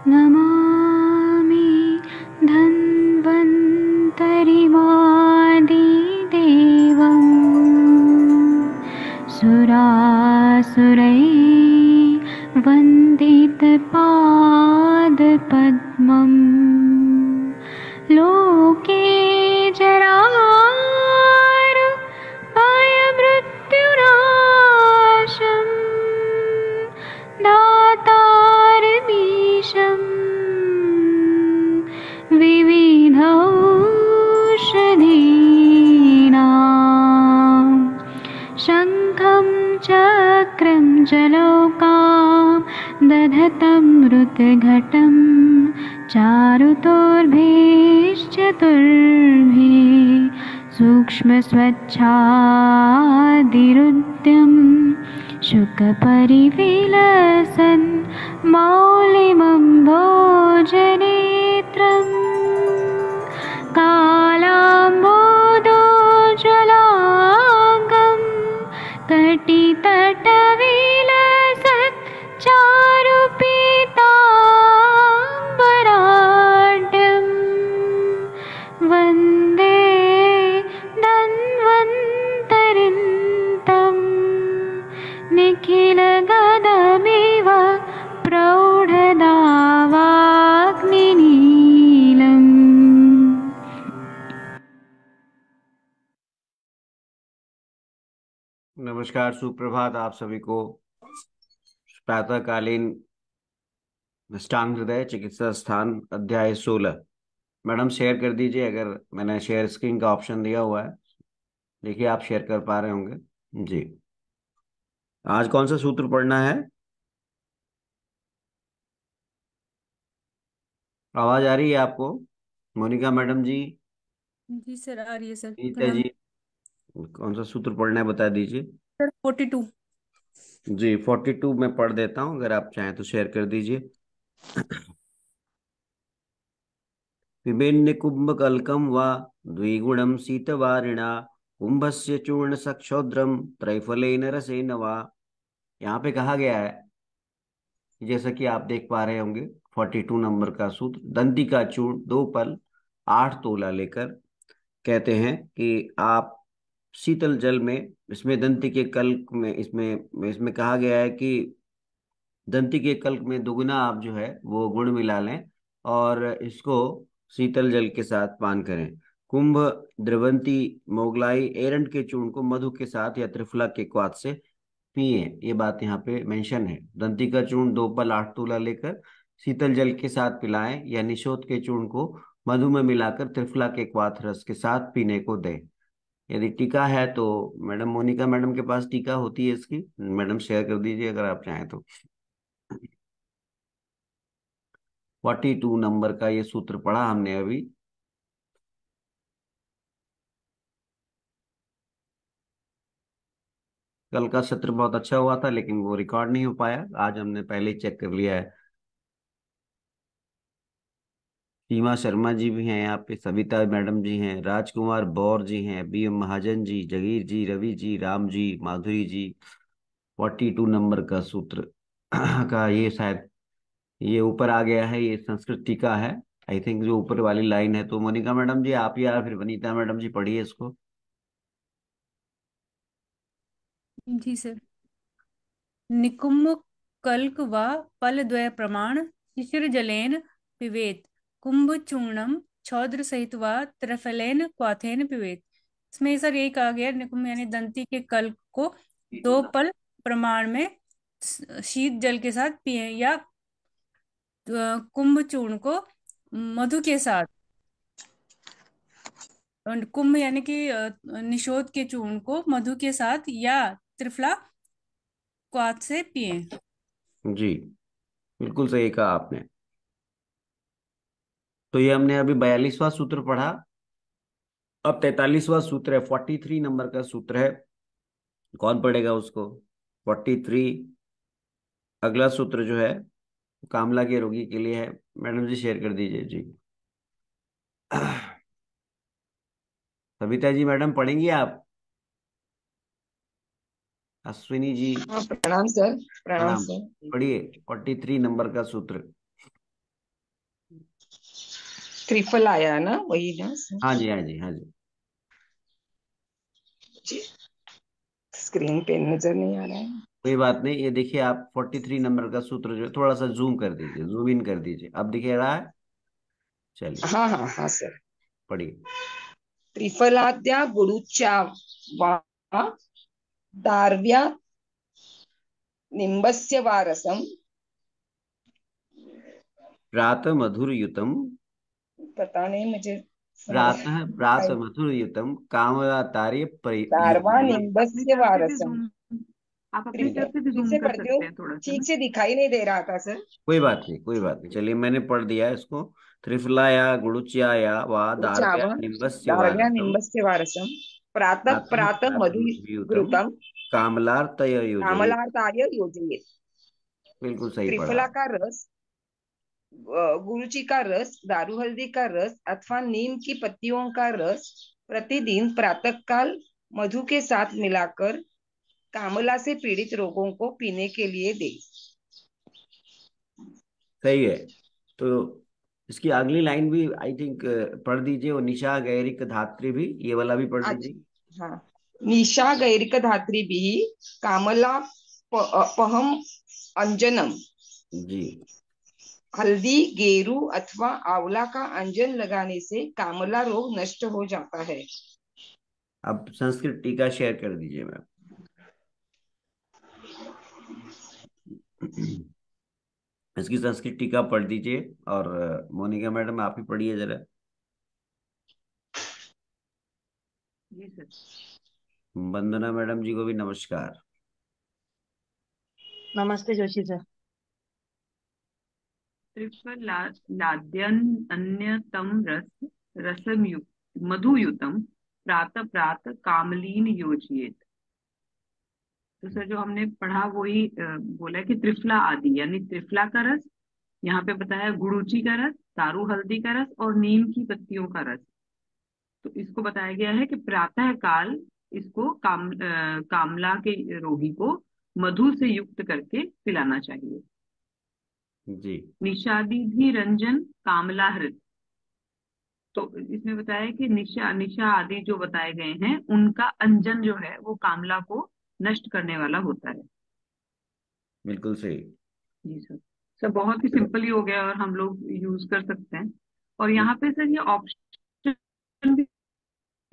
नमामि धन्वन्तरिमादिदेवं सुरासुरैर्वन्दितपादपद्मं लोके जरामृत्युनाशं दातारमीशं विविधौषधीनां शङ्खं चक्रं जलौकां दधतं मृतघटं चारुतोर्भिश्चतुर्भिः सूक्ष्मस्वच्छादिरुद्यं शुकपरिविलसन् मौलिमं भोजनेत्रम् कालाम्बोदोज्ज्वलाङ्गं कटितटविलसत् चारुपीताम्बराढ्यं वन्दे धन्वन्तरिन्तं निखिलगदमिव प्रौढदावाग्निनीलम्। नमस्कार, सुप्रभात आप सभी को। प्रातःकालीन अष्टांग हृदय चिकित्सा स्थान अध्याय 16। मैडम शेयर कर दीजिए, अगर मैंने शेयर स्क्रीन का ऑप्शन दिया हुआ है। देखिए आप शेयर कर पा रहे होंगे जी। आज कौन सा सूत्र पढ़ना है? आवाज आ रही है आपको? मोनिका मैडम जी, जी सर, आ रही है सर। नीता प्रणाम जी, कौन सा सूत्र पढ़ना है बता दीजिए। सर। 42। जी 42 मैं पढ़ देता हूँ, अगर आप चाहें तो शेयर कर दीजिए। पिबेन्य कुंभकल्कं वा द्विगुणं शीतवारिणा कुंभस्य चूर्ण सक्षोद्रम त्रैफलेन रसेन वा। यहाँ पे कहा गया है, जैसा कि आप देख पा रहे होंगे, 42 नंबर का सूत्र, दंती का चूर्ण 2 पल 8 तोला लेकर कहते हैं कि आप शीतल जल में, इसमें दंती के कल्क में, इसमें इसमें कहा गया है कि दंती के कल्क में दुगना आप जो है वो गुड़ मिला लें और इसको शीतल जल के साथ पान करें। कुंभ, द्रवंती, मोगलाई, एरंड के चूर्ण को मधु के साथ या त्रिफला के क्वाथ से पिए। ये बात यहाँ पे मेंशन है। दंती का चूर्ण 2 पल 8 तोला लेकर शीतल जल के साथ पिलाएं या निशोथ के चूर्ण को मधु में मिलाकर त्रिफला के क्वाथ रस के साथ पीने को दें। यदि टीका है तो मैडम मोनिका मैडम के पास टीका होती है इसकी, मैडम शेयर कर दीजिए अगर आप चाहें तो। 42 नंबर का ये सूत्र पढ़ा हमने अभी। कल का सत्र बहुत अच्छा हुआ था लेकिन वो रिकॉर्ड नहीं हो पाया, आज हमने पहले ही चेक कर लिया है। सीमा शर्मा जी भी हैं यहाँ पे, सविता मैडम जी हैं, राजकुमार बौर जी हैं, B.M. महाजन जी, जगीर जी, रवि जी, राम जी, माधुरी जी। 42 नंबर का सूत्र का ये शायद ये ऊपर आ गया है, ये संस्कृत टीका है आई थिंक, जो ऊपर वाली लाइन है। तो मोनिका मैडम जी आप या फिर वनीता मैडम जी पढ़िए इसको। जी सर। निकुंभ कल्क वा पलद्वय प्रमाण शिशिर जलेन पिबेत कुंभ चूर्णम छौद्र सहित वा त्रिफलेन क्वाथेन पिबेत। इसमें सर यही कहा गया, निकुंभ यानी दंती के कल्क को 2 पल प्रमाण में शीत जल के साथ पिए, या कुंभ चूर्ण को मधु के साथ, और कुंभ यानी कि निशोध के चूर्ण को मधु के साथ या त्रिफला क्वाथ से पिए। जी बिल्कुल सही कहा आपने। तो ये हमने अभी 42वां सूत्र पढ़ा। अब 43वां सूत्र है, 43 नंबर का सूत्र है। कौन पढ़ेगा उसको? 43 अगला सूत्र जो है कामला के रोगी के लिए है। मैडम जी शेयर कर दीजिए जी। सविता जी मैडम पढ़ेंगी आप? अश्विनी जी हाँ, प्रणाम सर। प्रणाम प्रणाम। सर। पढ़िए 43 नंबर का सूत्र। त्रिफल आया ना, वही ना हाँ जी, हाँ जी, हाँ जी। जी, स्क्रीन पे नजर नहीं आ रहा है। कोई बात नहीं, ये देखिए आप 43 नंबर का सूत्र जो है, थोड़ा सा जूम कर दीजिए, जूम इन कर दीजिए, अब दिखे रहा है। चलिए हाँ हाँ हाँ सर। पढ़िए। त्रिफलाद्या गुरुचा वा दार्व्या निम्बस्य वारसम। प्रातः मधुर युतम, पता नहीं मुझे समझ प्रातः प्रातः आई। मधुर युतम कामदातार्य दारवा आप अपनी निम्बस्य तरफ से भी वारसम। जूम आप अपनी त्रिफल तरफ से भी फिर जूम से कर पढ़ती हूँ, सकते हैं थोड़ा सा ठीक ना। से दिखाई नहीं दे रहा था सर। कोई बात नहीं, कोई बात नहीं, चलिए मैंने पढ़ दिया है इसको। त्रिफलाया गुड़ुच्याया वा दार्व्या चावा निम्बस्य दारव्या वारसम, निम्बस्य वारसम। प्रातः प्रातः प्रातः प्रातः मधु मधुयुतम घृतम कामलार्तय योजयेत्। कामलार्ताय योजयेत्। बिल्कुल सही पढ़ा। त्रिफला का रस, गुरुची का रस, दारू हल्दी का रस अथवा नीम की पत्तियों का रस प्रतिदिन प्रातःकाल मधु के साथ मिलाकर कामला से पीड़ित रोगों को पीने के लिए दे। सही है। तो इसकी अगली लाइन भी आई थिंक पढ़ दीजिए, वो निशा गैरिक धात्री भी, ये वाला भी पढ़ आज, दीजिए। हाँ। निशा गैरिक धात्री भी कामला पहम अंजनम। जी। हल्दी, गेरू अथवा आंवला का अंजन लगाने से कामला रोग नष्ट हो जाता है। अब संस्कृत टीका शेयर कर दीजिए मैम। इसकी संस्कृत टीका पढ़ दीजिए, और मोनिका मैडम आप ही पढ़िए जरा। जी सर। वंदना मैडम जी को भी नमस्कार। नमस्ते जोशी सर। त्रिफलाद्यन अन्यतम रसम युक्त मधुयुतम प्रातः प्रातः कामलीन योजयेत। तो सर जो हमने पढ़ा वही बोला है कि त्रिफला आदि यानी त्रिफला का रस, यहाँ पे बताया गुड़ूची का रस, दारू हल्दी का रस और नीम की पत्तियों का रस। तो इसको बताया गया है कि प्रातः काल इसको कामला के रोगी को मधु से युक्त करके पिलाना चाहिए। जी। निषादिधि रंजन कामलाहृत। तो इसमें बताया कि निशा निशा आदि जो बताए गए हैं उनका अंजन जो है वो कामला को नष्ट करने वाला होता है। बिल्कुल सही। जी सर। सर बहुत ही सिंपल ही हो गया और हम लोग यूज कर सकते हैं। और यहाँ पे सर ये ऑप्शन भी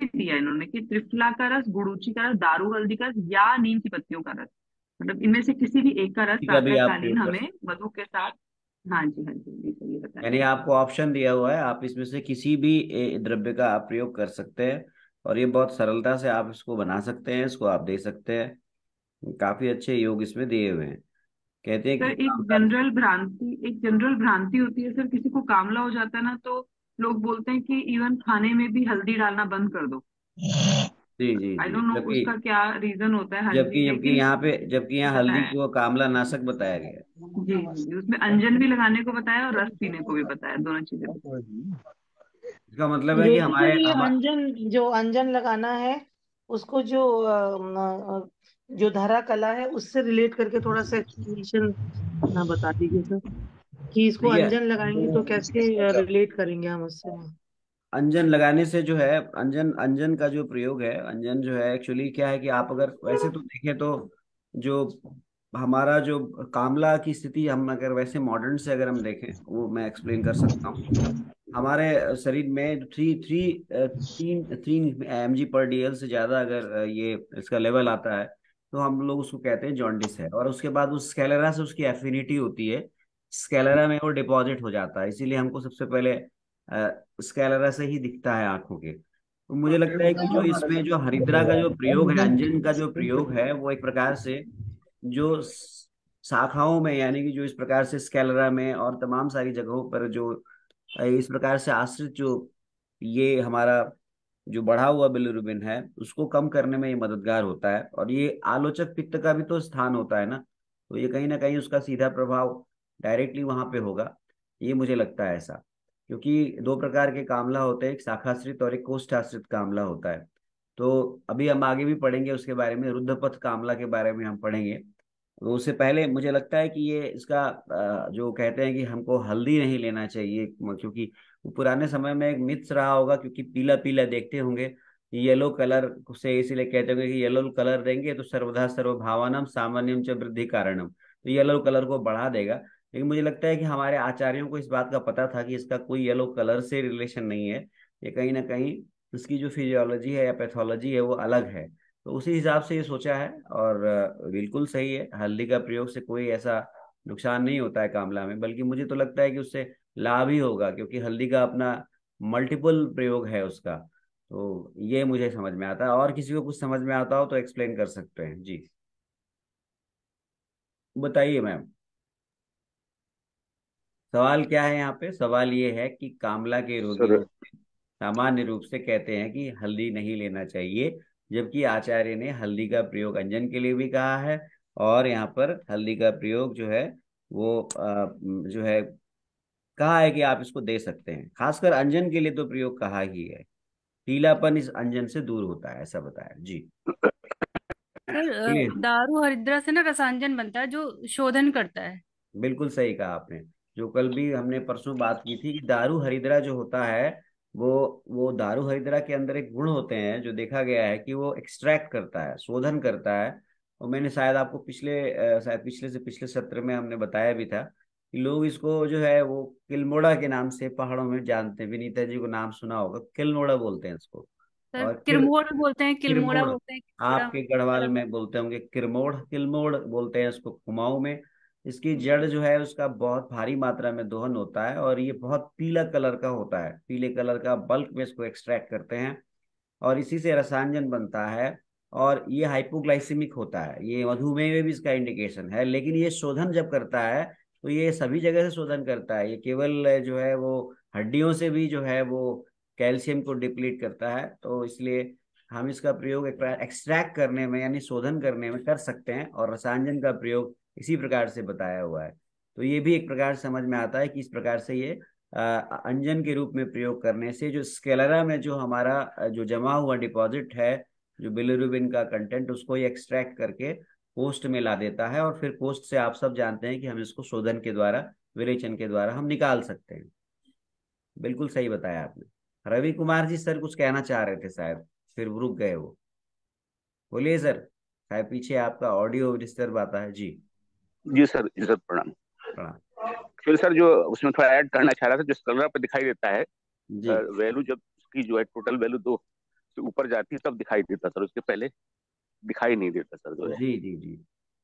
दिया है इन्होंने कि त्रिफला का रस, गुड़ूची का रस, दारू हल्दी का रस या नीम की पत्तियों का रस, मतलब इनमें से किसी भी एक का रस का भी आप प्रातःकालीन प्रयोग कर हमें सकते मधु के साथ। हाँ जी, हाँ जी, जी सर, ये हैं। बताया यानी है। आपको ऑप्शन दिया हुआ है, आप इसमें से किसी भी द्रव्य का आप प्रयोग कर सकते हैं, और ये बहुत सरलता से आप इसको बना सकते हैं, इसको आप दे सकते हैं। काफी अच्छे योग इसमें दिए हुए हैं। कहते हैं सर कि कामला। एक जनरल भ्रांति होती है सर, किसी को कामला हो जाता है ना तो लोग बोलते हैं कि इवन खाने में भी हल्दी डालना बंद कर दो। जी जी आई जी, डोंट नो जबकि उसका क्या रीजन होता है। हाँ जी, जबकि जबकि लेकिन जबकि यहाँ हल्दी बताया। को कामला नाशक बताया गया है। जी जी, उसमें अंजन भी लगाने को बताया और रस पीने को भी बताया, दोनों चीजें बताई। इसका मतलब है कि जोशी हमारे सर, ये हम। अंजन, जो अंजन लगाना है उसको जो जो धरा कला है उससे रिलेट करके थोड़ा सा एक्सप्लेनेशन ना बता दीजिए सर, कि इसको देखिए, अंजन लगाएंगे तो कैसे रिलेट करेंगे हम उससे। अंजन लगाने से जो है, अंजन अंजन का जो प्रयोग है, अंजन जो है एक्चुअली क्या है कि आप अगर वैसे तो देखें तो जो हमारा जो कामला की स्थिति, हम अगर वैसे मॉडर्न से अगर हम देखें, वो मैं एक्सप्लेन कर सकता हूँ। हमारे शरीर में थ्री थ्री तीन 3 mg/dl से ज्यादा अगर ये इसका लेवल आता है, तो हम लोग उसको कहते हैं जॉन्डिस है। और उसके बाद उस स्कैलेरा से उसकी एफिनिटी होती है, स्कैलेरा में वो डिपॉजिट हो जाता है, इसीलिए हमको सबसे पहले स्कैलेरा से ही दिखता है आंखों के। तो मुझे लगता है कि जो इसमें जो हरिद्रा का जो प्रयोग है, अंजन का जो प्रयोग है, वो एक प्रकार से जो शाखाओं में, यानी कि जो इस प्रकार से स्कैलेरा में और तमाम सारी जगहों पर जो इस प्रकार से आश्रित जो ये हमारा जो बढ़ा हुआ बिलिरुबिन है, उसको कम करने में ये मददगार होता है। और ये आलोचक पित्त का भी तो स्थान होता है ना, तो ये कहीं ना कहीं उसका सीधा प्रभाव डायरेक्टली वहां पे होगा, ये मुझे लगता है ऐसा। क्योंकि दो प्रकार के कामला होते हैं, एक शाखाश्रित और एक कोष्ठाश्रित कामला होता है। तो अभी हम आगे भी पढ़ेंगे उसके बारे में, रुद्रपथ कामला के बारे में हम पढ़ेंगे। तो उससे पहले मुझे लगता है कि ये इसका जो कहते हैं कि हमको हल्दी नहीं लेना चाहिए, क्योंकि पुराने समय में एक मिथ रहा होगा, क्योंकि पीला पीला देखते होंगे, येलो कलर से इसीलिए कहते होंगे कि येलो कलर देंगे तो सर्वधा सर्वभावानम सामान्यम च वृद्धि कारणम, तो येलो कलर को बढ़ा देगा। लेकिन मुझे लगता है कि हमारे आचार्यों को इस बात का पता था कि इसका कोई येलो कलर से रिलेशन नहीं है, ये कहीं ना कहीं इसकी जो फिजियोलॉजी है या पैथोलॉजी है वो अलग है। तो उसी हिसाब से ये सोचा है, और बिल्कुल सही है, हल्दी का प्रयोग से कोई ऐसा नुकसान नहीं होता है कामला में, बल्कि मुझे तो लगता है कि उससे लाभ ही होगा, क्योंकि हल्दी का अपना मल्टीपल प्रयोग है उसका। तो ये मुझे समझ में आता है, और किसी को कुछ समझ में आता हो तो एक्सप्लेन कर सकते हैं जी। बताइए मैम, सवाल क्या है यहाँ पे? सवाल ये है कि कामला के सर रोगियों सामान्य रूप से कहते हैं कि हल्दी नहीं लेना चाहिए, जबकि आचार्य ने हल्दी का प्रयोग अंजन के लिए भी कहा है, और यहाँ पर हल्दी का प्रयोग जो है वो जो है कहा है कि आप इसको दे सकते हैं, खासकर अंजन के लिए तो प्रयोग कहा ही है। पीलापन इस अंजन से दूर होता है, ऐसा बताया जी। सर चलिए, दारू हरिद्रा से ना रसायन बनता है जो शोधन करता है। बिल्कुल सही कहा आपने। जो कल भी हमने परसों बात की थी कि दारू हरिद्रा जो होता है, वो वो दारू हरिद्रा के अंदर एक गुण होते हैं जो देखा गया है कि वो एक्सट्रैक्ट करता है, शोधन करता है। और मैंने शायद आपको शायद पिछले से पिछले सत्र में हमने बताया भी था कि लोग इसको जो है वो किल्मोड़ा के नाम से पहाड़ों में जानते हैं। विनीता जी को नाम सुना होगा, किल्मोड़ा बोलते हैं इसको। सर और किरमोड़ भी बोलते हैं, किलमोड़ा किरमोड़, बोलते हैं, किलमोड़ा। आपके गढ़वाल में बोलते होंगे किरमोड़, किलमोड़ बोलते हैं इसको कुमाऊं में। इसकी जड़ जो है उसका बहुत भारी मात्रा में दोहन होता है, और ये बहुत पीला कलर का होता है, पीले कलर का बल्क में इसको एक्सट्रैक्ट करते हैं, और इसी से रसायन बनता है। और ये हाइपोग्लाइसेमिक होता है, ये मधुमेह में भी इसका इंडिकेशन है। लेकिन ये शोधन जब करता है तो ये सभी जगह से शोधन करता है, ये केवल जो है वो हड्डियों से भी जो है वो कैल्शियम को डिप्लीट करता है। तो इसलिए हम इसका प्रयोग एक्सट्रैक्ट करने में यानी शोधन करने में कर सकते हैं, और रसायन का प्रयोग इसी प्रकार से बताया हुआ है। तो ये भी एक प्रकार से समझ में आता है कि इस प्रकार से ये अंजन के रूप में प्रयोग करने से जो स्केलरा में जो हमारा जो जमा हुआ डिपॉजिट है, जो बिलिरुबिन का कंटेंट, उसको ये एक्सट्रैक्ट करके कोष्ठ में ला देता है, और फिर कोष्ठ से आप सब जानते हैं कि हम इसको शोधन के द्वारा, विरेचन के द्वारा हम निकाल सकते हैं। बिल्कुल सही बताया आपने। रवि कुमार जी सर कुछ कहना चाह रहे थे शायद, फिर रुक गए वो। बोलिए सर, शायद पीछे आपका ऑडियो डिस्टर्ब आता है जी। जी सर प्रणाम। प्रणाम। फिर सर जो उसमें थोड़ा ऐड करना चाह रहा था, जो स्कलर पर दिखाई देता है जी वैल्यू, जब उसकी जो है टोटल वैल्यू 2 से ऊपर जाती है तब दिखाई देता सर, उसके पहले दिखाई नहीं देता सर जो है। जी जी जी।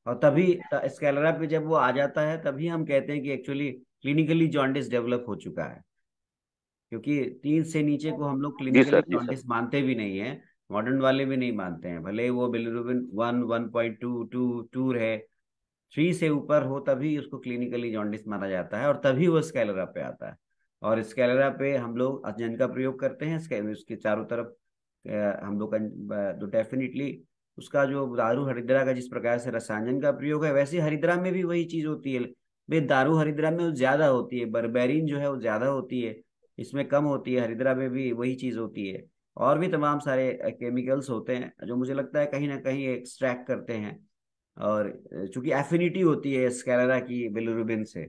और तभी स्कैलरा पे जब वो आ जाता है तभी हम कहते हैं कि एक्चुअली क्लिनिकली जॉन्डिस डेवलप हो चुका है, क्योंकि 3 से नीचे को हम लोग जी क्लिनिकली सर, जी सर। जॉन्डिस मानते भी नहीं है। मॉडर्न वाले भी नहीं मानते हैं, भले ही वो बिलिरुबिन 1, 1.2 रहे। 3 से ऊपर हो तभी उसको क्लिनिकली जॉन्डिस माना जाता है, और तभी वो स्कैलरा पे आता है। और स्कैलरा पे हम लोग अजन का प्रयोग करते हैं, उसके चारों तरफ हम लोग तो डेफिनेटली उसका जो दारू हरिद्रा का जिस प्रकार से रसायन का प्रयोग है, वैसे हरिद्रा में भी वही चीज होती है। भाई दारू हरिद्रा में वो ज्यादा होती है, बर्बेरिन जो है वो ज्यादा होती है, इसमें कम होती है। हरिद्रा में भी वही चीज होती है, और भी तमाम सारे केमिकल्स होते हैं जो मुझे लगता है कहीं ना कहीं एक्सट्रैक्ट करते हैं। और चूंकि एफिनिटी होती है स्कैलरा की बिलिरुबिन से,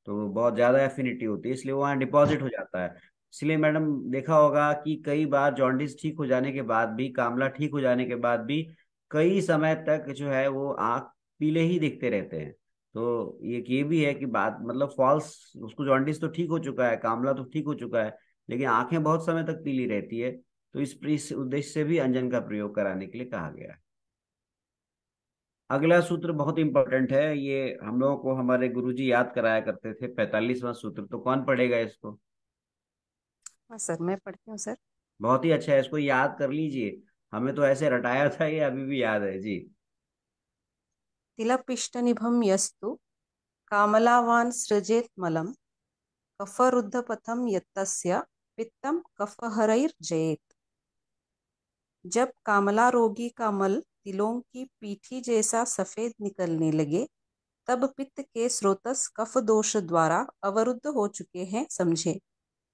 तो बहुत ज्यादा एफिनिटी होती है, इसलिए वो वहाँ डिपॉजिट हो जाता है। इसलिए मैडम देखा होगा कि कई बार जॉन्डिस ठीक हो जाने के बाद भी, कामला ठीक हो जाने के बाद भी कई समय तक जो है वो आंख पीले ही दिखते रहते हैं। तो ये भी है कि बात मतलब फॉल्स, उसको जॉन्डिस तो ठीक हो चुका है, कामला तो ठीक हो चुका है, लेकिन आंखें बहुत समय तक पीली रहती है। तो इस उद्देश्य से भी अंजन का प्रयोग कराने के लिए कहा गया है। अगला सूत्र बहुत इंपॉर्टेंट है, ये हम लोगों को हमारे गुरुजी याद कराया करते थे, 45वां सूत्र। तो कौन पढ़ेगा इसको? हाँ सर, मैं पढ़ती हूँ सर। बहुत ही अच्छा है, इसको याद कर लीजिए। हमें तो ऐसे रटाया था, ये अभी भी याद है जी। तिलपिष्टनिभं यस्तु कामलावान् सृजेत् मलं कफरुद्धपथं यत्तस्य पित्तं कफहरैर्जयेत्। जब कामला रोगी का मल तिलों की पीठी जैसा सफेद निकलने लगे, तब पित्त के स्रोतस कफ दोष द्वारा अवरुद्ध हो चुके हैं समझे।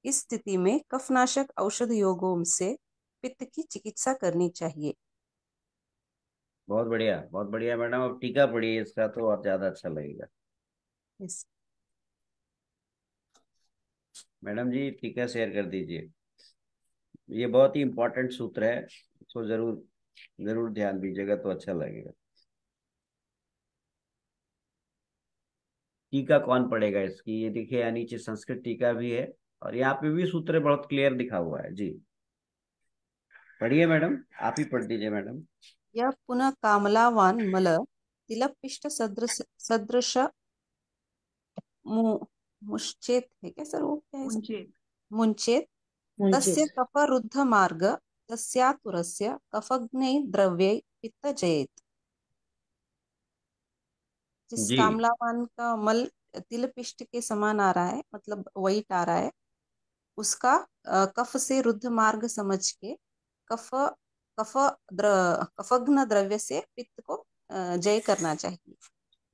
इस स्थिति में कफनाशक औषध योगों से पित्त की चिकित्सा करनी चाहिए। बहुत बढ़िया मैडम, अब टीका पढ़िए इसका तो और ज्यादा अच्छा लगेगा। इस मैडम जी टीका शेयर कर दीजिए। ये बहुत ही इंपॉर्टेंट सूत्र है, इसको जरूर जरूर ध्यान दीजिएगा तो अच्छा लगेगा। टीका कौन पढ़ेगा इसकी? ये देखिए यहाँ नीचे संस्कृत टीका भी है और यहाँ पे भी सूत्र बहुत क्लियर दिखा हुआ है जी। पढ़िए मैडम, आप ही पढ़ दीजिए मैडम। यह पुनः कामलावान मल तिलपिष्ट सदृश सदृश मुश्चेत है क्या सर, वो क्या है सर? मुंचे मुंचेत मुंचे तस्य कफरुद्ध मार्ग तस्यातुरस्य कफग्नै द्रव्यै पित्तजयेत्। जिस जी कामलावान का मल तिल पिष्ट के समान आ रहा है, मतलब वाइट आ रहा है, उसका कफ से रुद्ध मार्ग समझ के कफ कफ कफग्न द्रव्य से पित्त को जय करना चाहिए।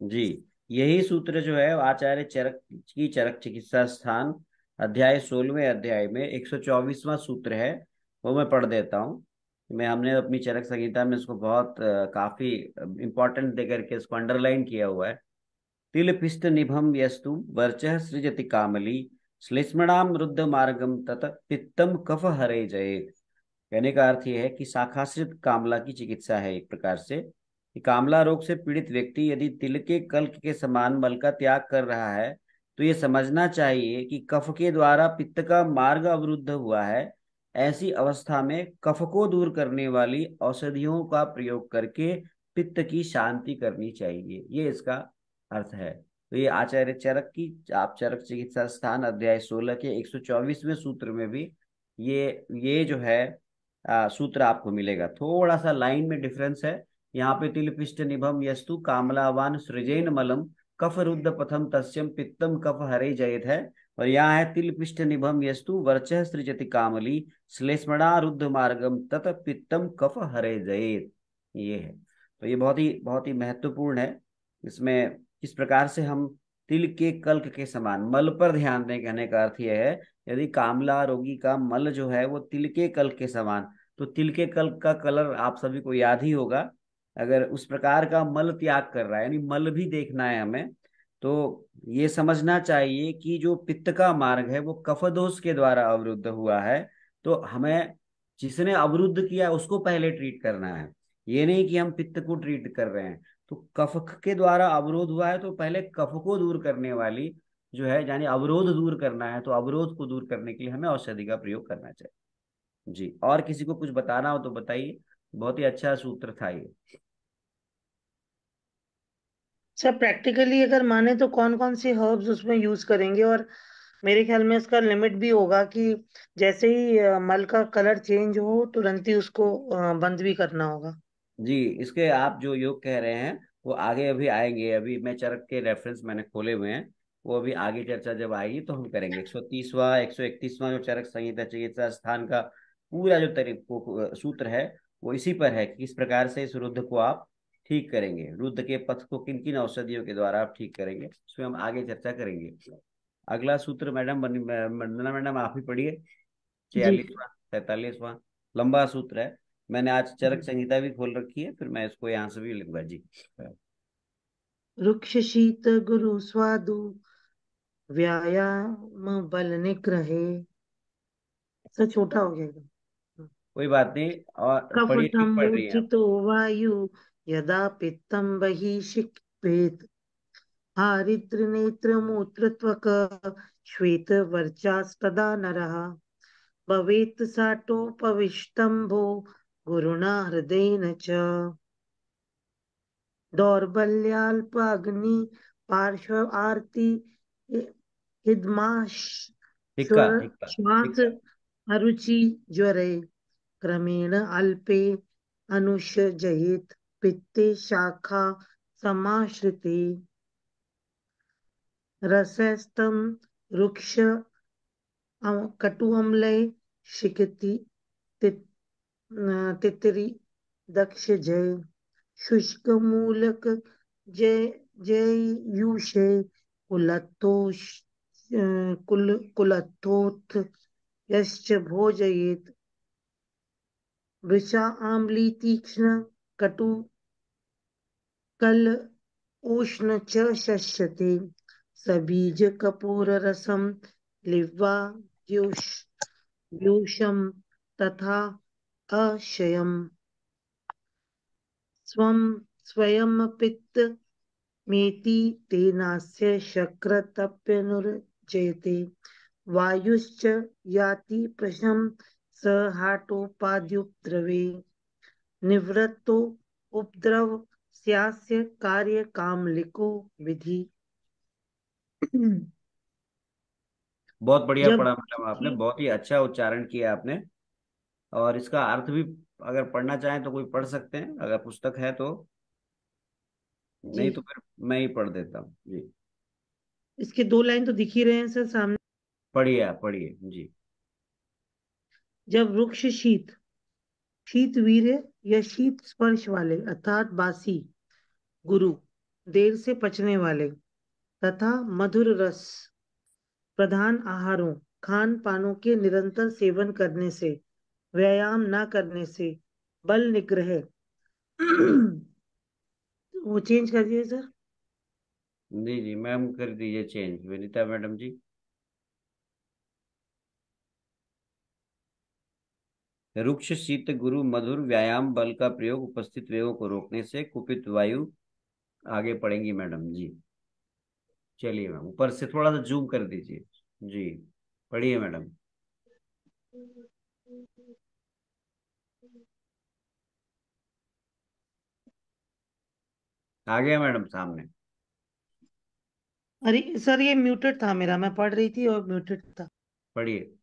जी, यही सूत्र जो है आचार्य चरक की चरक चिकित्सा स्थान अध्याय 16वें अध्याय में 124वां सूत्र है, वो मैं पढ़ देता हूँ। मैं हमने अपनी चरक संहिता में इसको बहुत काफी इंपॉर्टेंट देकर के इसको अंडरलाइन किया हुआ है। तिल पिष्ट निभम यस्तु वर्चः सृजति कामली श्लेष्मणाम रुद्ध मार्गम तत पित्तम कफ हरे जयेत। कहने का अर्थ यह है कि शाखाश्रित कामला की चिकित्सा है एक प्रकार से, कि कामला रोग से पीड़ित व्यक्ति यदि तिल के कल्क के समान मल का त्याग कर रहा है तो ये समझना चाहिए कि कफ के द्वारा पित्त का मार्ग अवरुद्ध हुआ है। ऐसी अवस्था में कफ को दूर करने वाली औषधियों का प्रयोग करके पित्त की शांति करनी चाहिए, ये इसका अर्थ है। तो ये आचार्य चरक की आप चरक चिकित्सा स्थान अध्याय 16 के 124वें सूत्र में भी ये जो है सूत्र आपको मिलेगा। थोड़ा सा लाइन में डिफरेंस है। यहाँ पे तिल पिष्ट निभम यस्तु कामलावान सृजेन मलम कफ रुद्ध पथम तस्यम पित्तम कफ हरे जयत है, और यहाँ है तिल पिष्ट निभम यस्तु वर्चः सृजति कामली श्लेष्मणा रुद्ध मार्गम तत पित्तम कफ हरे जयेत। ये है, तो ये बहुत ही महत्वपूर्ण है। इसमें किस प्रकार से हम तिल के कल्क के समान मल पर ध्यान दें, कहने का अर्थ यह है यदि कामला रोगी का मल जो है वो तिल के कल्क के समान, तो तिल के कल्क का कलर आप सभी को याद ही होगा। अगर उस प्रकार का मल त्याग कर रहा है, यानी मल भी देखना है हमें, तो ये समझना चाहिए कि जो पित्त का मार्ग है वो कफदोष के द्वारा अवरुद्ध हुआ है। तो हमें जिसने अवरुद्ध किया उसको पहले ट्रीट करना है, ये नहीं कि हम पित्त को ट्रीट कर रहे हैं। तो कफ के द्वारा अवरोध हुआ है तो पहले कफ को दूर करने वाली जो है, यानी अवरोध दूर करना है, तो अवरोध को दूर करने के लिए हमें औषधि का प्रयोग करना चाहिए जी। और किसी को कुछ बताना हो तो बताइए, बहुत ही अच्छा सूत्र था ये। सर प्रैक्टिकली अगर माने तो कौन कौन सी हर्ब्स उसमें यूज करेंगे? और मेरे ख्याल में इसका लिमिट भी होगा कि जैसे ही मल का कलर चेंज हो तुरंत ही उसको बंद भी करना होगा। जी, इसके आप जो योग कह रहे हैं वो आगे अभी आएंगे। अभी मैं चरक के रेफरेंस मैंने खोले हुए हैं, वो अभी आगे चर्चा जब आएगी तो हम करेंगे। 130वां 131वां जो चरक संहिता चिकित्सा स्थान का पूरा जो सूत्र है वो इसी पर है कि किस प्रकार से इस रुद्ध को आप ठीक करेंगे, रुद्ध के पथ को किन किन औषधियों के द्वारा आप ठीक करेंगे, उसमें हम आगे चर्चा करेंगे। अगला सूत्र मैडम वंदना मैडम आप ही पढ़िए। जी 46वां 47वां लंबा सूत्र है। मैंने आज चरक संहिता भी खोल रखी है, फिर मैं इसको यहाँ से भी लिखूंगा जी। रुक्ष शीत गुरु स्वादु व्यायाम बल निग्रहे। सर छोटा हो गया एकदम। कोई बात नहीं, और पढ़िए, कफटम ठीक पढ़ रही हैं आप। मूर्छितो वायु यदा पित्तम बहिः शिक्षेत् हारित्र नेत्र मूत्र त्वक श्वेत वर्चास्तदा नरः भवेत् साटोपविष्टम्भो गुरुणा हृदयेन च दौर्बल्याल्पाग्नि पार्श्व आरती हिदमाश हिक्का स्वर हिक्का श्वास हिक्का। अरुचि ज्वरे क्रमेण अल्पे अनुशयेत् पित्ते शाखा समाश्रिते रसस्तम रुक्ष कटु अम्ले शिखति तितरी दक्ष जय शुष्क मूलक जय जयुषे कुलत्थोष कुलत्थोथ यश्च भोजयेत् वृषा आम्ली तीक्ष्ण कटु कल उष्ण च शस्यते सबीज कपूर रसम लिव्वा द्युष व्यूषम तथा अक्षयम स्वम स्वयं पित्त मेति तेनास्य शक्रतप्यनुर्जयते वायुश्च याति प्रशम सहाटोपाद्युपद्रवे निवृत्तो उपद्रव स्यास्य कार्य कामलिको विधि। बहुत बढ़िया जब पढ़ा मैडम, आपने बहुत ही अच्छा उच्चारण किया आपने। और इसका अर्थ भी अगर पढ़ना चाहें तो कोई पढ़ सकते हैं, अगर पुस्तक है तो। नहीं जी, तो फिर मैं ही पढ़ देता हूँ जी। इसके 2 लाइन तो दिख ही रहे हैं सर सामने। पढ़िए, आप पढ़िए जी। जब वृक्ष शीत शीत वीर्य या शीत स्पर्श वाले अर्थात बासी गुरु देर से पचने वाले तथा मधुर रस प्रधान आहारों खान पानों के निरंतर सेवन करने से, व्यायाम न करने से, बल निग्रह वो चेंज कर दिए सर। जी जी मैम, कर दीजिए चेंज, विनीता मैडम जी। रुक्ष शीत गुरु मधुर व्यायाम बल का प्रयोग उपस्थित वेगों को रोकने से कुपित वायु। आगे पढ़ेंगी मैडम जी। चलिए मैम, ऊपर से थोड़ा सा जूम कर दीजिए जी। पढ़िए मैडम। आ गया मैडम सामने। अरे सर ये म्यूटेड था मेरा, मैं पढ़ रही थी और म्यूटेड था। पढ़िए।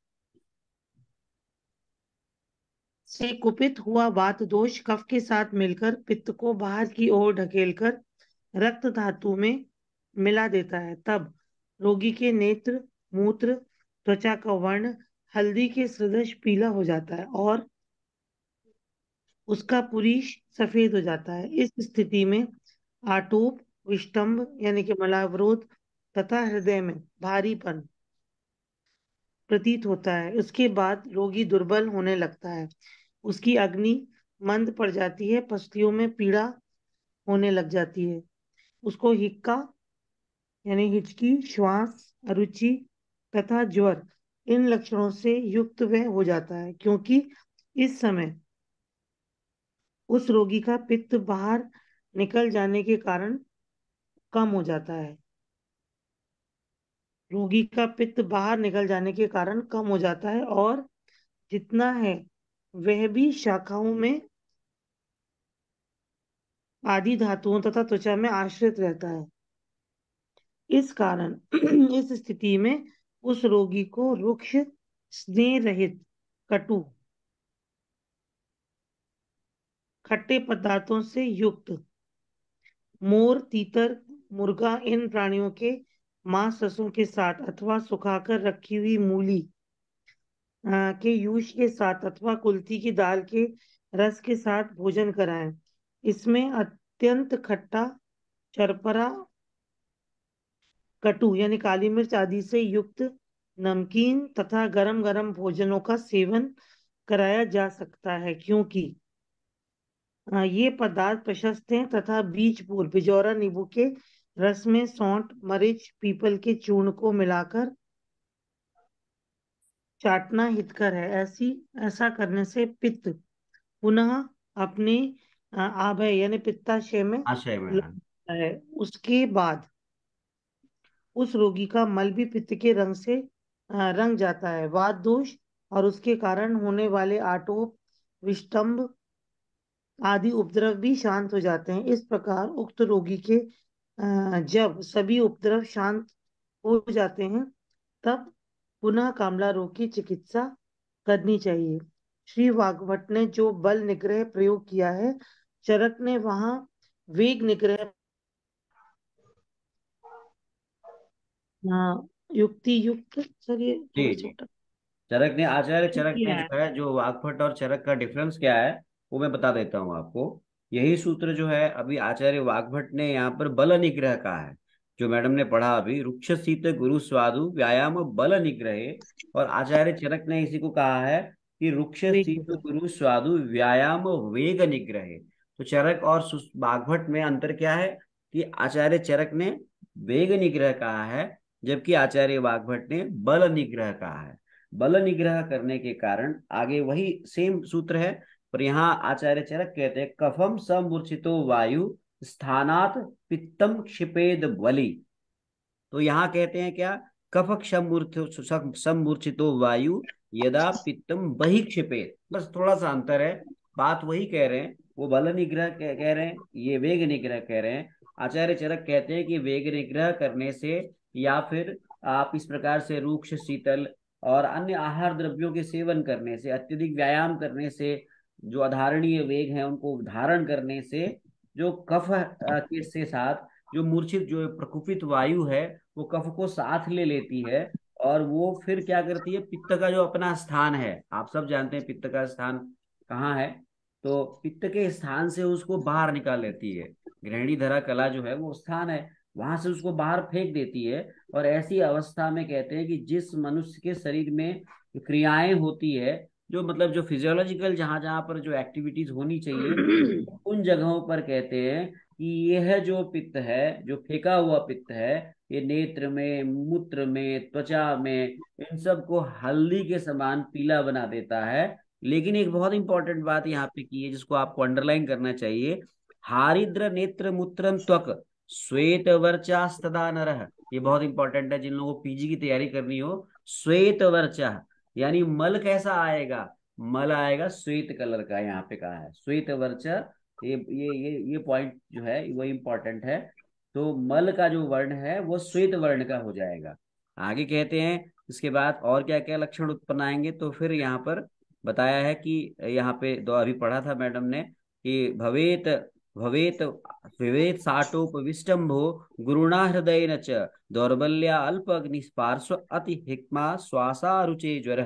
से कुपित हुआ वात दोष कफ के साथ मिलकर पित्त को बाहर की ओर ढकेलकर रक्त धातु में मिला देता है। तब रोगी के नेत्र मूत्र त्वचा का वर्ण हल्दी के सदृश पीला हो जाता है और उसका पुरीश सफेद हो जाता है। इस स्थिति में आटोप विष्टम्भ यानी कि मलावरोध तथा हृदय में भारीपन प्रतीत होता है। उसके बाद रोगी दुर्बल होने लगता है, उसकी अग्नि मंद पड़ जाती है, पसलियों में पीड़ा होने लग जाती है, उसको हिक्का यानी हिचकी श्वास अरुचि तथा ज्वर इन लक्षणों से युक्त वह हो जाता है, क्योंकि इस समय उस रोगी का पित्त बाहर निकल जाने के कारण कम हो जाता है। रोगी का पित्त बाहर निकल जाने के कारण कम हो जाता है और जितना है वह भी शाखाओं में आदि धातुओं तथा त्वचा में आश्रित रहता है। इस कारण इस स्थिति में उस रोगी को रुक्ष स्नेह रहित कटु खट्टे पदार्थों से युक्त मोर तीतर मुर्गा इन प्राणियों के मांस रसों के साथ अथवा सुखाकर रखी हुई मूली के यूश के साथ अथवा कुल्थी की दाल के रस के साथ भोजन कराएं। इसमें अत्यंत खट्टा चरपरा कटु यानी काली मिर्च आदि से युक्त नमकीन तथा गरम गरम भोजनों का सेवन कराया जा सकता है, क्योंकि ये पदार्थ प्रशस्त हैं तथा बीजपूर बिजौरा नींबू के रस में सौंठ मरीच पीपल के चूर्ण को मिलाकर चाटना हितकर है। ऐसा करने से पित्त पुनः अपने आभय यानी पित्ताशय में आशय मैडम। लौटता है। उसके बाद उस रोगी का मल भी पित्त के रंग से रंग जाता है। वात दोष और उसके कारण होने वाले आटोप विष्टम्भ आदि उपद्रव भी शांत हो जाते हैं। इस प्रकार उक्त रोगी के जब सभी उपद्रव शांत हो जाते हैं तब पुनः कामला रोग की चिकित्सा करनी चाहिए। श्री वाग्भट ने जो बल निग्रह प्रयोग किया है, चरक ने वहां वेग निग्रह युक्ति युक्त सर ये जी थोड़ा जी। छोटा चरक ने, आचार्य चरक ने किया है। जो है, जो वाग्भट और चरक का डिफरेंस क्या है वो मैं बता देता हूँ आपको। यही सूत्र जो है अभी आचार्य वाग्भट ने यहाँ पर बल निग्रह कहा है, जो मैडम ने पढ़ा अभी, रुक्ष शीत गुरु स्वादु व्यायाम बल निग्रह। और आचार्य चरक ने इसी को कहा है कि रुक्ष वेग शीत निग्रह गुरु स्वादु व्यायाम वेग निग्रह। तो चरक और वाग्भट में अंतर क्या है कि आचार्य चरक ने वेग निग्रह कहा है, जबकि आचार्य वाग्भट ने बल निग्रह कहा है। बल निग्रह करने के कारण आगे वही सेम सूत्र है, पर यहाँ आचार्य चरक कहते हैं कफम समूर्छितो वायु स्थानात पित्तम क्षिपेद बलि। तो यहाँ कहते हैं क्या, कफ समूर्छितो वायु यदा पित्तम बहि क्षिपेत, बस थोड़ा सा अंतर है, बात वही कह रहे हैं। वो बल निग्रह कह रहे हैं, ये वेग निग्रह कह रहे हैं। आचार्य चरक कहते हैं कि वेग निग्रह करने से या फिर आप इस प्रकार से रूक्ष शीतल और अन्य आहार द्रव्यों के सेवन करने से, अत्यधिक व्यायाम करने से, जो अधारणीय वेग है उनको धारण करने से, जो कफ के से साथ जो मूर्छित जो प्रकुपित वायु है वो कफ को साथ ले लेती है, और वो फिर क्या करती है, पित्त का जो अपना स्थान है, आप सब जानते हैं पित्त का स्थान कहाँ है, तो पित्त के स्थान से उसको बाहर निकाल लेती है। गृहिणी धरा कला जो है वो स्थान है, वहां से उसको बाहर फेंक देती है। और ऐसी अवस्था में कहते हैं कि जिस मनुष्य के शरीर में क्रियाएं होती है, जो मतलब जो फिजियोलॉजिकल जहां जहां पर जो एक्टिविटीज होनी चाहिए, उन जगहों पर कहते हैं कि यह जो पित्त है, जो फेंका हुआ पित्त है, ये नेत्र में, मूत्र में, त्वचा में, इन सब को हल्दी के समान पीला बना देता है। लेकिन एक बहुत इंपॉर्टेंट बात यहाँ पे की है जिसको आपको अंडरलाइन करना चाहिए, हारिद्र नेत्र मूत्रम त्वक श्वेत वर्चास्तदा नरः। ये बहुत इंपॉर्टेंट है जिन लोगों को पीजी की तैयारी करनी हो। श्वेत वर्चा यानी मल कैसा आएगा, मल आएगा श्वेत कलर का, यहाँ पे कहा है श्वेत वर्चा। ये पॉइंट जो है वो इम्पोर्टेंट है। तो मल का जो वर्ण है वो श्वेत वर्ण का हो जाएगा। आगे कहते हैं इसके बाद और क्या क्या लक्षण उत्पन्न आएंगे, तो फिर यहाँ पर बताया है कि यहाँ पे दो अभी पढ़ा था मैडम ने कि भवेत भवेत विवेत साटोपविष्टंभो गुरुणा हृदय न च दौर्बल्या अल्प अग्निस्पार्श्व अति हिक्मा श्वासा रुचे ज्वर।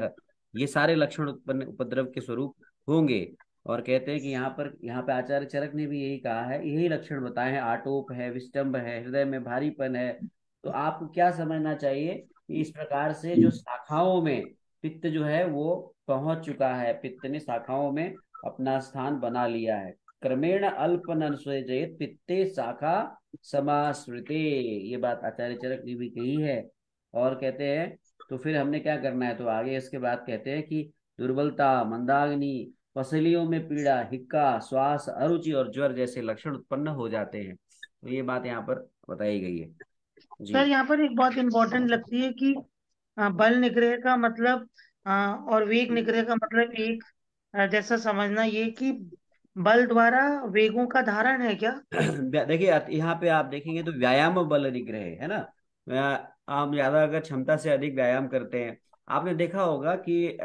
ये सारे लक्षण उत्पन्न उपद्रव के स्वरूप होंगे। और कहते हैं कि यहाँ पे आचार्य चरक ने भी यही कहा है, यही लक्षण बताए हैं, आटोप है, विष्टम्भ है, हृदय में भारीपन है। तो आपको क्या समझना चाहिए कि इस प्रकार से जो शाखाओं में पित्त जो है वो पहुंच चुका है, पित्त ने शाखाओं में अपना स्थान बना लिया है। क्रमेण अल्पनन स्वेजयत पित्ते शाखा समाश्रिते, ये बात आचार्य चरक ने भी कही है। और कहते हैं तो फिर हमने क्या करना है, तो आगे इसके बाद कहते हैं कि दुर्बलता, मंदाग्नि, पसलियों में पीड़ा, हिक्का, श्वास, अरुचि और ज्वर जैसे लक्षण उत्पन्न हो जाते हैं। तो ये बात यहाँ पर बताई गई है जी। सर यहाँ पर एक बात इम्पोर्टेंट लगती है कि बल निग्रह का मतलब और वेग निग्रह का मतलब एक जैसा समझना ये कि बल द्वारा वेगों का धारण है क्या? देखिए यहाँ पे आप देखेंगे तो व्यायाम बल निग्रह है ना। आप ज्यादा अगर क्षमता से अधिक व्यायाम करते हैं, आपने देखा होगा कि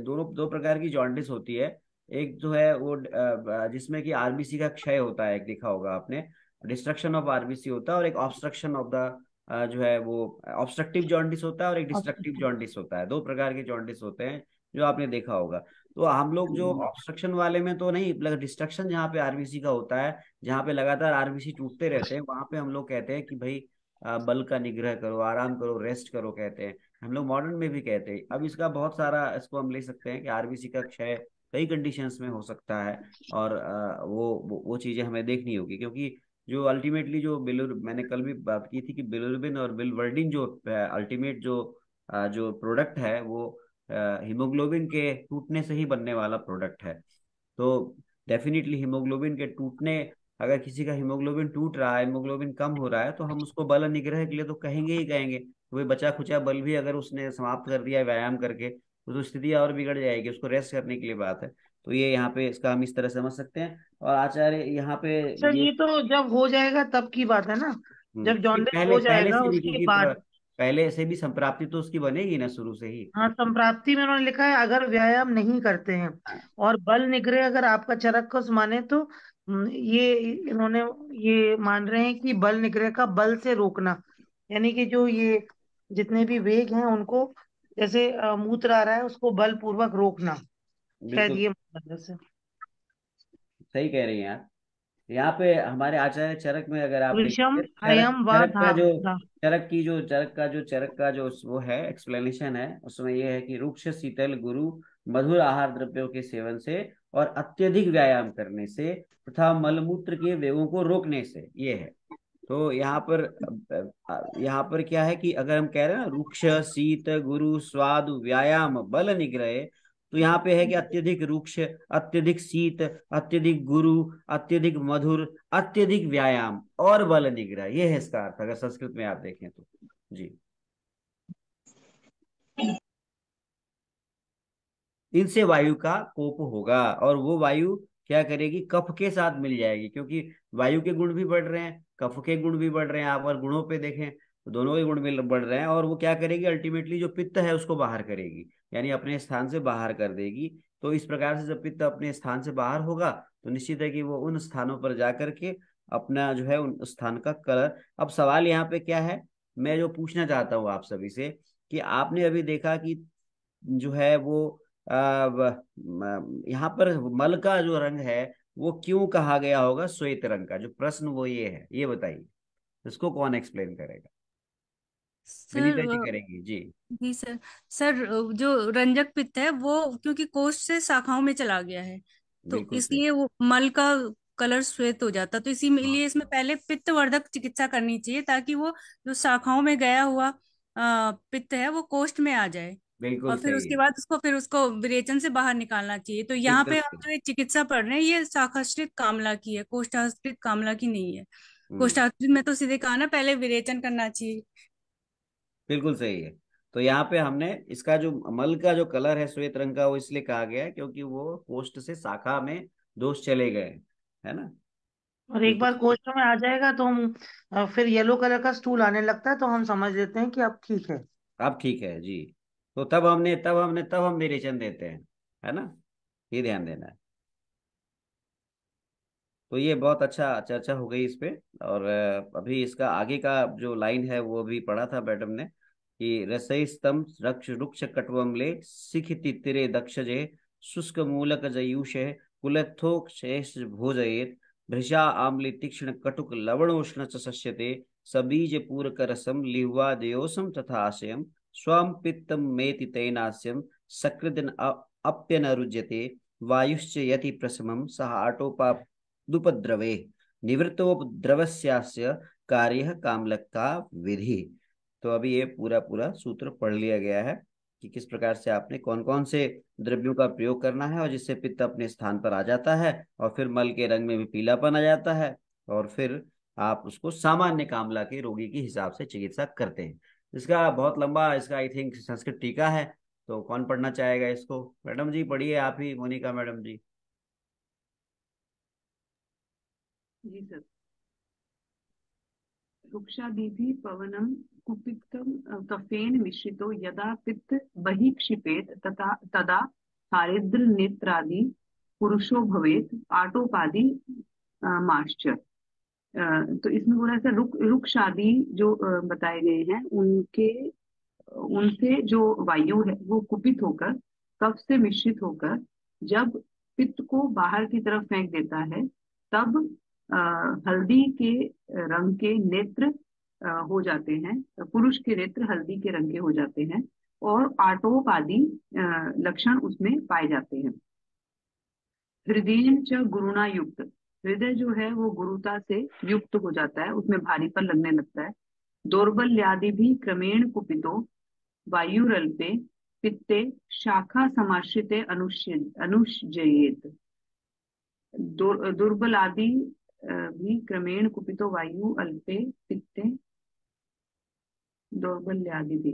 दोनों दो प्रकार की जॉन्डिस होती है। एक जो है वो जिसमें कि आरबीसी का क्षय होता है, एक देखा होगा आपने, डिस्ट्रक्शन ऑफ आरबीसी होता है, और एक ऑब्स्ट्रक्शन ऑफ द जो है वो ऑब्स्ट्रक्टिव जॉन्डिस होता है, और एक डिस्ट्रक्टिव जॉन्डिस होता है। दो प्रकार के जॉन्डिस होते हैं जो आपने देखा होगा। तो हम लोग जो ऑब्स्ट्रक्शन वाले में तो नहीं, मतलब डिस्ट्रक्शन जहाँ पे आरबीसी का होता है, जहाँ पे लगातार आरबीसी टूटते रहते हैं, वहां पे हम लोग कहते हैं कि भाई बल का निग्रह करो, आराम करो, रेस्ट करो, कहते हैं। हम लोग मॉडर्न में भी कहते हैं। अब इसका बहुत सारा इसको हम ले सकते हैं कि आरबीसी का क्षय कई कंडीशंस में हो सकता है, और वो चीजें हमें देखनी होगी, क्योंकि जो अल्टीमेटली जो मैंने कल भी बात की थी कि बिलिरुबिन और बिलवर्डिन जो अल्टीमेट जो प्रोडक्ट है वो हीमोग्लोबिन के टूटने से ही बनने वाला प्रोडक्ट है। तो डेफिनेटली हीमोग्लोबिन के टूटने, अगर किसी का हीमोग्लोबिन टूट रहा है, हीमोग्लोबिन कम हो रहा है, तो हम उसको बल निग्रह के लिए तो कहेंगे ही कहेंगे। तो वही बचा खुचा बल भी अगर उसने समाप्त कर दिया है व्यायाम करके, तो स्थिति और बिगड़ जाएगी, उसको रेस्ट करने के लिए बात है। तो ये यहाँ पे इसका हम इस तरह समझ सकते हैं। और आचार्य यहाँ पे सर ये ये तो जब हो जाएगा तब की बात है ना, जब नहीं, जॉन्डिस पहले हो पहले जाएगा से भी, उसके क्योंकि बाद। पहले से भी संप्राप्ति तो उसकी बनेगी ना शुरू से ही। हाँ, संप्राप्ति में उन्होंने लिखा है अगर व्यायाम नहीं करते हैं। हाँ, और बल निग्रह अगर आपका चरक माने तो ये इन्होंने ये मान रहे हैं कि बल निग्रह का बल से रोकना, यानी कि जो ये जितने भी वेग हैं उनको, जैसे मूत्र आ रहा है उसको बलपूर्वक रोकना, शायद बिल्कुल ये मतलब है सर। सही कह रही हैं आप। यहाँ पे हमारे आचार्य चरक में अगर आप विषम देखेंगे, चरक अयम व चरक का धा जो धा। चरक का जो वो है एक्सप्लेनेशन है, उसमें ये है कि रुक्ष शीतल गुरु मधुर आहार द्रव्यों के सेवन से और अत्यधिक व्यायाम करने से तथा मलमूत्र के वेगों को रोकने से, ये है। तो यहाँ पर क्या है कि अगर हम कह रहे हैं ना रुक्ष शीत गुरु स्वादु व्यायाम बल निग्रह, तो यहाँ पे है कि अत्यधिक रुक्ष, अत्यधिक शीत, अत्यधिक गुरु, अत्यधिक मधुर, अत्यधिक व्यायाम और बल निग्रह, ये है इसका अर्थ अगर संस्कृत में आप देखें तो। जी, इनसे वायु का कोप होगा और वो वायु क्या करेगी, कफ के साथ मिल जाएगी, क्योंकि वायु के गुण भी बढ़ रहे हैं, कफ के गुण भी बढ़ रहे हैं। आप अगर गुणों पे देखें तो दोनों के गुण मिल बढ़ रहे हैं, और वो क्या करेगी, अल्टीमेटली जो पित्त है उसको बाहर करेगी, यानी अपने स्थान से बाहर कर देगी। तो इस प्रकार से जब पित्त अपने स्थान से बाहर होगा तो निश्चित है कि वो उन स्थानों पर जा करके अपना जो है उन स्थान का कलर। अब सवाल यहाँ पे क्या है, मैं जो पूछना चाहता हूँ आप सभी से, कि आपने अभी देखा कि जो है वो यहाँ पर मल का जो रंग है वो क्यों कहा गया होगा श्वेत रंग का, जो प्रश्न वो ये है, ये बताइए, इसको कौन एक्सप्लेन करेगा? सर विनीता जी करेंगी जी। जी सर। सर जो रंजक पित्त है वो क्योंकि कोष्ठ से शाखाओं में चला गया है, तो बिल्कुल सही। इसलिए वो मल का कलर श्वेत हो जाता, तो हाँ, इसीलिए इसमें पहले पित्तवर्धक चिकित्सा करनी चाहिए ताकि वो जो शाखाओं में गया हुआ पित्त है वो कोष्ठ में आ जाए, बिल्कुल और फिर सही उसके है। बाद उसको विरेचन से बाहर निकालना चाहिए। तो यहाँ एकदम पे हम सही। जो एक चिकित्सा पढ़ रहे हैं ये शाखाश्रित कामला की है, कोष्ठाश्रित कामला की नहीं है। हम्म, कोष्ठाश्रित में तो सीधे कहा ना पहले विरेचन करना चाहिए। बिल्कुल सही है। तो यहाँ पे हमने इसका जो मल का जो कलर है श्वेत रंग का, वो इसलिए कहा गया है क्योंकि वो कोष्ठ से शाखा में दोष चले गए, है ना। और एक बिल्कुल बार सही। कोष्ठ में आ जाएगा तो हम फिर येलो कलर का स्टूल आने लगता है तो हम समझ लेते हैं कि अब ठीक है। अब ठीक है जी। तो तब हम निरेचन देते हैं, है ना, ये ध्यान देना है। तो ये बहुत अच्छा चर्चा हो गई इस पे। और अभी इसका आगे का जो लाइन है वो भी पढ़ा था मैडम ने, कि रसई स्तम रक्ष रुक्ष कटवमले सिख तित्तिरे दक्षजे शुष्क मूलक जयूष कुलत्थो शेष भोजयेत भृशा आम्ली तीक्ष्ण कटुक लवणोष्ण च शस्यते सबीज पूरक रसम लिह्वा देयोसम तथाशयम स्वम पित्तम मेति तैनास्यम सकृदन अप्यनरुज्यते वायुश्च यति प्रशमम सह आटोपा दुपद्रवे निवृत्तोपद्रवस्यास्य कार्य कामलक का विधि। तो अभी ये पूरा पूरा सूत्र पढ़ लिया गया है कि किस प्रकार से आपने कौन कौन से द्रव्यों का प्रयोग करना है और जिससे पित्त अपने स्थान पर आ जाता है, और फिर मल के रंग में भी पीलापन आ जाता है, और फिर आप उसको सामान्य कामला के रोगी के हिसाब से चिकित्सा करते हैं। इसका बहुत लंबा, इसका आई थिंक संस्कृत टीका है, तो कौन पढ़ना चाहेगा इसको? मैडम जी पढ़िए, आप ही, मोनिका मैडम जी। जी सर। रुक्षादिभिः पवनं कुपितं कफेन मिश्रितो यदा पित्त बहिः क्षिपेत तदा हारिद्र नेत्रादि पुरुषो भवेत आटोपादि माश्च। तो इसमें बोला था रुक्ष आदि जो बताए गए हैं उनसे जो वायु है वो कुपित होकर कफ से मिश्रित होकर जब पित्त को बाहर की तरफ फेंक देता है तब हल्दी के रंग के नेत्र हो जाते हैं, पुरुष के नेत्र हल्दी के रंग के हो जाते हैं और आटोप आदि लक्षण उसमें पाए जाते हैं। हृदय च गुरुणा युक्त, हृदय जो है वो गुरुता से युक्त हो जाता है, उसमें भारीपन लगने लगता है। दौर्बल्यादि भी क्रमेण कुपितो वायुरल्पे पित्ते शाखा समाश्रिते अनुष्जयेत। दुर्बल आदि भी क्रमेण कुपितो वायु अल्पे पित्ते दौर्बल्यादि भी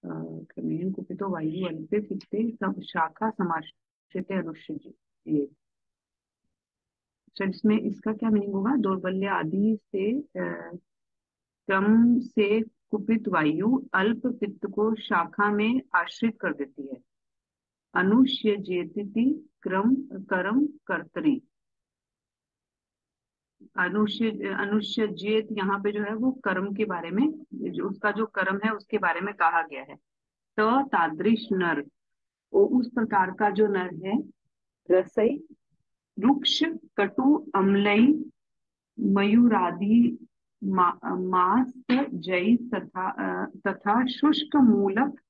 क्रमेण कुपितो वायु अल्पे पित्ते शाखा समाश्रिते अनुष्जयेत। इसमें इसका क्या मीनिंग होगा? दौर्बल्य आदि से क्रम से कुपित वायु अल्प पित्त को शाखा में आश्रित कर देती है। अनुष्यजेति क्रम कर्म कर्तरी, अनुष्यजेत यहाँ पे जो है वो कर्म के बारे में, जो उसका जो कर्म है उसके बारे में कहा गया है। तो तादृश नर, वो उस प्रकार का जो नर है, रसई रुक्ष कटु अम्लई मयूरादि मास जय तथा शुष्क मूलक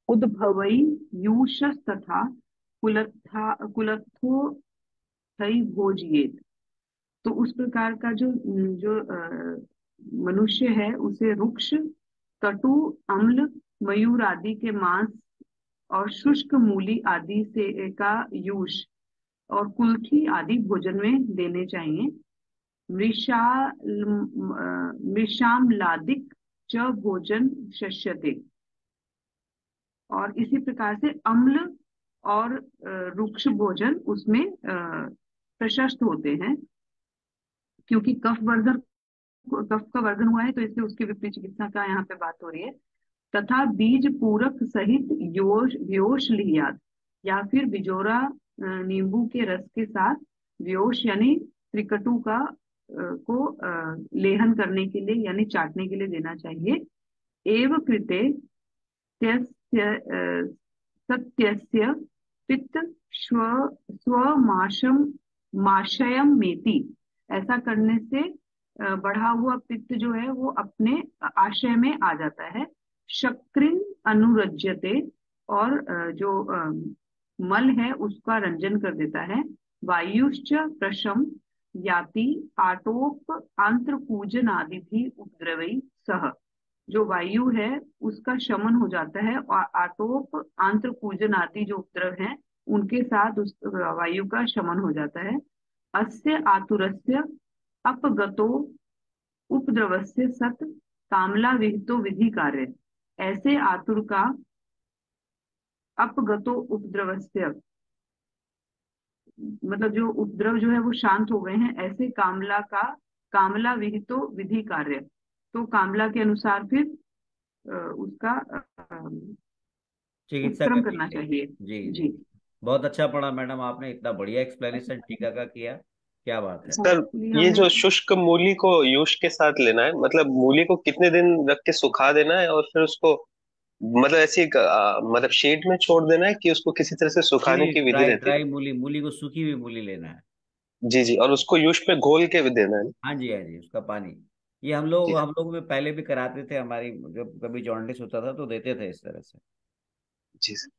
उद्भवई यूष तथा कुलत्थो भोजयेत। तो उस प्रकार का जो जो मनुष्य है उसे रुक्ष, कटु, अम्ल, मयूर आदि के मांस और शुष्क मूली आदि से का यूष और कुल्थी आदि भोजन में देने चाहिए। मृषाम्लादिक च भोजन शस्यते। और इसी प्रकार से अम्ल और रुक्ष भोजन उसमें प्रशस्त होते हैं, क्योंकि कफ का वर्धन हुआ है, तो इसलिए उसकी विपरीत चिकित्सा का यहाँ पे बात हो रही है। तथा बीज पूरक सहित व्योश लियाद, या फिर बिजोरा नींबू के रस के साथ व्योश यानी त्रिकटु का को लेहन करने के लिए यानी चाटने के लिए देना चाहिए। एव कृते सत्यस्य पित्त स्वमाशम माशयम मेति। ऐसा करने से बढ़ा हुआ पित्त जो है वो अपने आशय में आ जाता है। शक्रिन अनुरज्यते, और जो मल है उसका रंजन कर देता है। वायुश्च प्रशम याति आटोप आंत्रपूजन आदि भी उपद्रवी सह। जो वायु है उसका शमन हो जाता है, और आटोप आंत्रपूजन आदि जो उपद्रव हैं उनके साथ उस वायु का शमन हो जाता है। अस्य आतुरस्य अपगतो उपद्रवस्य सत कामला विहितो विधि कार्य। ऐसे आतुर का अपगतो उपद्रवस्य मतलब जो उपद्रव जो है वो शांत हो गए हैं, ऐसे कामला विहितो विधि कार्य। तो कामला के अनुसार फिर उसका चिकित्सा उपक्रम करनी करना चाहिए। चाहिए। जी जी जी, बहुत अच्छा पढ़ा मैडम, आपने इतना बढ़िया एक्सप्लेनेशन टीका का किया, क्या बात है। सर होपफुली ये हमने जो शुष्क मूली को यूज के साथ लेना है, मतलब मूली को कितने दिन रख के सुखा देना है और फिर उसको मतलब ऐसी मतलब शेड में छोड़ देना है कि उसको किसी तरह से नहीं सुखाने नहीं, की विधि ड्राई रहती ड्राई मूली, मूली को सूखी हुई मूली लेना है। है? जी जी, और उसको यूज पे घोल के भी देना है? हाँ जी हाँ जी, उसका पानी, ये जी हम लोग में पहले भी कराते थे, हमारी जब कभी जॉन्डिस होता था तो देते थे इस तरह से। जी सर।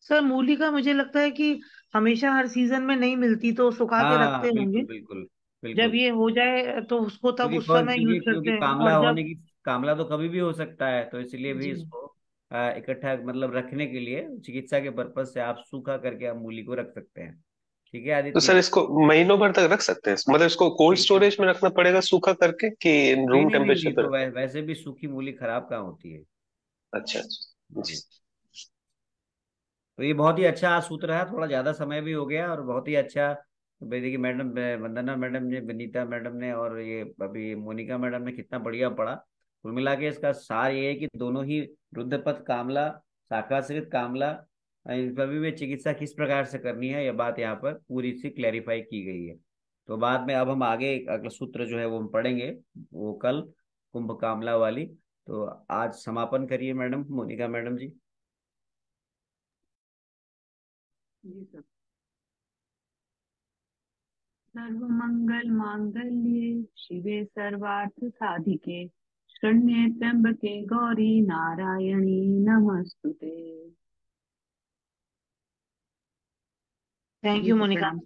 सर मूली का मुझे लगता है कि हमेशा हर सीजन में नहीं मिलती, तो सुखा के रखते हाँ होंगे। बिल्कुल बिल्कुल जब बिल्कुल। ये हो जाए तो उसको तब क्योंकि उस समय यूज क्योंकि करते हैं, कामला और होने जब की, कामला तो कभी भी हो सकता है, तो इसलिए भी जी इसको इकट्ठा मतलब रखने के लिए चिकित्सा के पर्पज से आप सूखा करके आप मूली को रख सकते हैं। ठीक है तो आदित्य सर जी। इसको महीनों भर तक रख सकते हैं, मतलब इसको कोल्ड बिल्कुल। स्टोरेज में रखना पड़ेगा सूखा करके कि नहीं रूम नहीं नहीं, टेम्परेचर ये पे तो रख? वैसे भी सूखी मूली खराब कहाँ होती है। अच्छा अच्छा जी। जी, तो ये बहुत ही अच्छा सूत्र है, थोड़ा ज्यादा समय भी हो गया और बहुत ही अच्छा। देखिए मैडम, वंदना मैडम ने, विनीता मैडम ने और ये अभी मोनिका मैडम ने कितना बढ़िया पढ़ा। कुल मिला के इसका सार ये है कि दोनों ही रुद्रपथ कामला, शाखाश्रित कामला, इन सभी में चिकित्सा किस प्रकार से करनी है, यह बात यहाँ पर पूरी सी क्लैरिफाई की गई है। तो बाद में अब हम आगे अगला सूत्र जो है वो हम पढ़ेंगे, वो कल, कुंभ कामला वाली। तो आज समापन करिए मैडम, मोनिका मैडम जी। जी सर। सर्वमंगल मांगल्ये शिवे सर्वार्थ साधिके शरण्ये त्र्यंबके गौरी नारायणी नमस्तुते। Thank ji you sir, Monika. प्रणाम।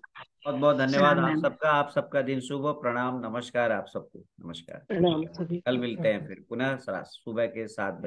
बहुत बहुत धन्यवाद प्रणाम आप मैम। सबका, आप सबका दिन शुभ हो, प्रणाम, नमस्कार आप सबको, नमस्कार। प्रणाम सभी कल को। मिलते हैं फिर पुनः सुबह के 7 बजे।